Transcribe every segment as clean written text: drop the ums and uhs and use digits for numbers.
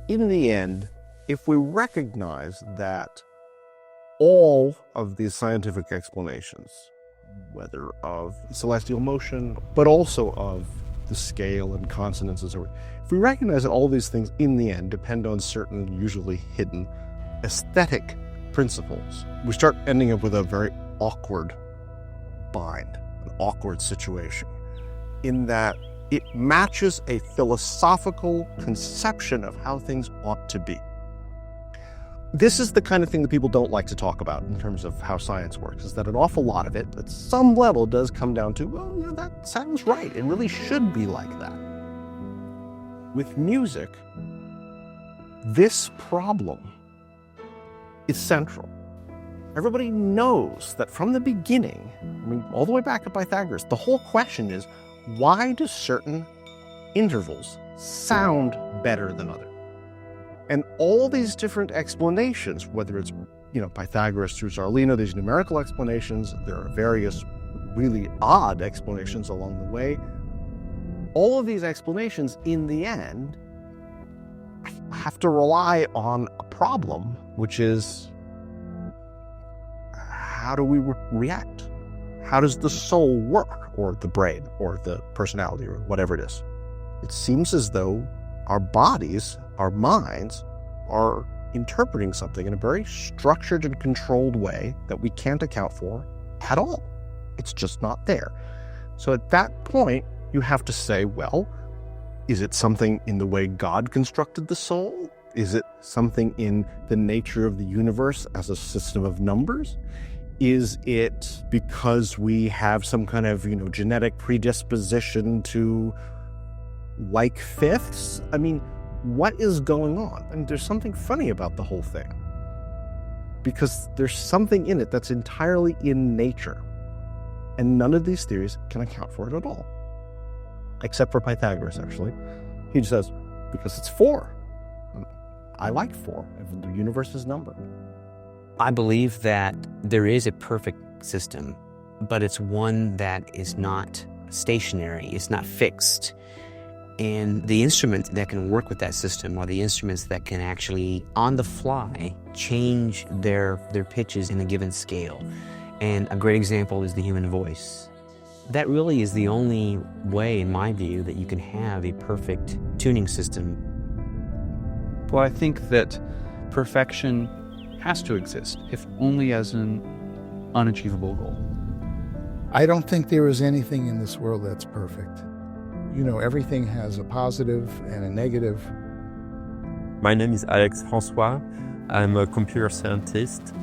in the end, if we recognize that all of these scientific explanations, whether of celestial motion, but also of the scale and consonances, if we recognize that all these things in the end depend on certain, usually hidden, aesthetic principles, we start ending up with a very awkward bind, an awkward situation, in that it matches a philosophical conception of how things ought to be. This is the kind of thing that people don't like to talk about in terms of how science works, is that an awful lot of it, at some level, does come down to, well, yeah, that sounds right. It really should be like that. With music, this problem is central. Everybody knows that from the beginning, I mean, all the way back to Pythagoras, the whole question is, why do certain intervals sound better than others? And all these different explanations, whether it's, Pythagoras through Zarlino, these numerical explanations, there are various really odd explanations along the way. All of these explanations, in the end, have to rely on a problem, which is, how do we react? How does the soul work, or the brain, or the personality, or whatever it is? It seems as though our bodies, our minds, are interpreting something in a very structured and controlled way that we can't account for at all. It's just not there. So at that point, you have to say, well, is it something in the way God constructed the soul? Is it something in the nature of the universe as a system of numbers? Is it because we have some kind of, genetic predisposition to like fifths? I mean, what is going on? And there's something funny about the whole thing, because there's something in it that's entirely in nature, and none of these theories can account for it at all, except for Pythagoras, actually. He just says, because it's 4. I like 4. The universe is numbered. I believe that there is a perfect system, but it's one that is not stationary, it's not fixed. And the instruments that can work with that system are the instruments that can actually, on the fly, change their pitches in a given scale. And a great example is the human voice. That really is the only way, in my view, that you can have a perfect tuning system. Well, I think that perfection has to exist, if only as an unachievable goal. I don't think there is anything in this world that's perfect. Everything has a positive and a negative. My name is Alex François. I'm a computer scientist.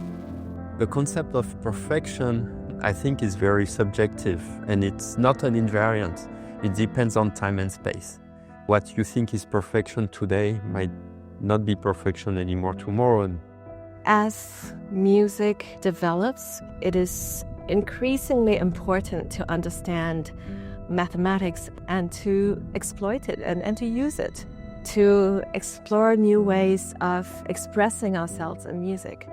The concept of perfection, I think, is very subjective, and it's not an invariant. It depends on time and space. What you think is perfection today might not be perfection anymore tomorrow. As music develops, it is increasingly important to understand mathematics and to exploit it and to use it to explore new ways of expressing ourselves in music.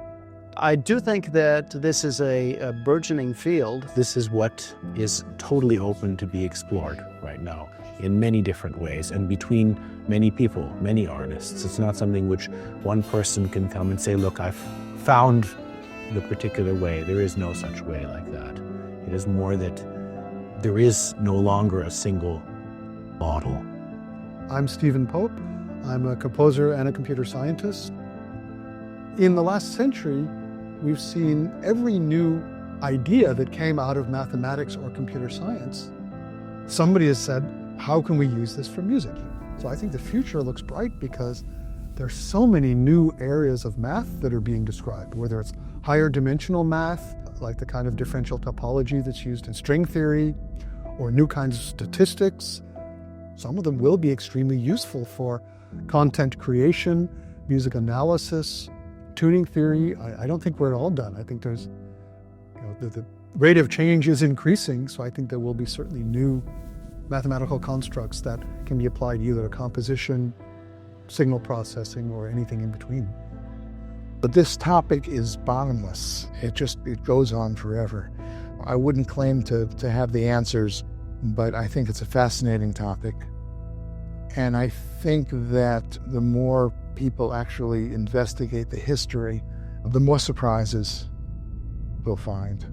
I do think that this is a burgeoning field. This is what is totally open to be explored right now in many different ways and between many people, many artists. It's not something which one person can come and say, look, I've found the particular way. There is no such way like that. It is more that there is no longer a single model. I'm Stephen Pope. I'm a composer and a computer scientist. In the last century, we've seen every new idea that came out of mathematics or computer science. Somebody has said, how can we use this for music? So I think the future looks bright because there's so many new areas of math that are being described, whether it's higher dimensional math, like the kind of differential topology that's used in string theory, or new kinds of statistics. Some of them will be extremely useful for content creation, music analysis, tuning theory. I don't think we're all done. I think there's, the rate of change is increasing, so I think there will be certainly new mathematical constructs that can be applied either to composition, signal processing, or anything in between. But this topic is bottomless. It goes on forever. I wouldn't claim to have the answers, but I think it's a fascinating topic. And I think that the more people actually investigate the history, the more surprises we'll find.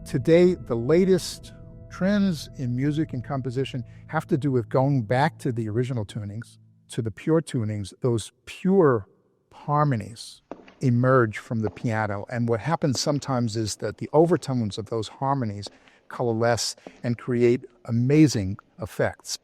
Today, the latest trends in music and composition have to do with going back to the original tunings, to the pure tunings. Those pure harmonies emerge from the piano. And what happens sometimes is that the overtones of those harmonies coalesce and create amazing effects.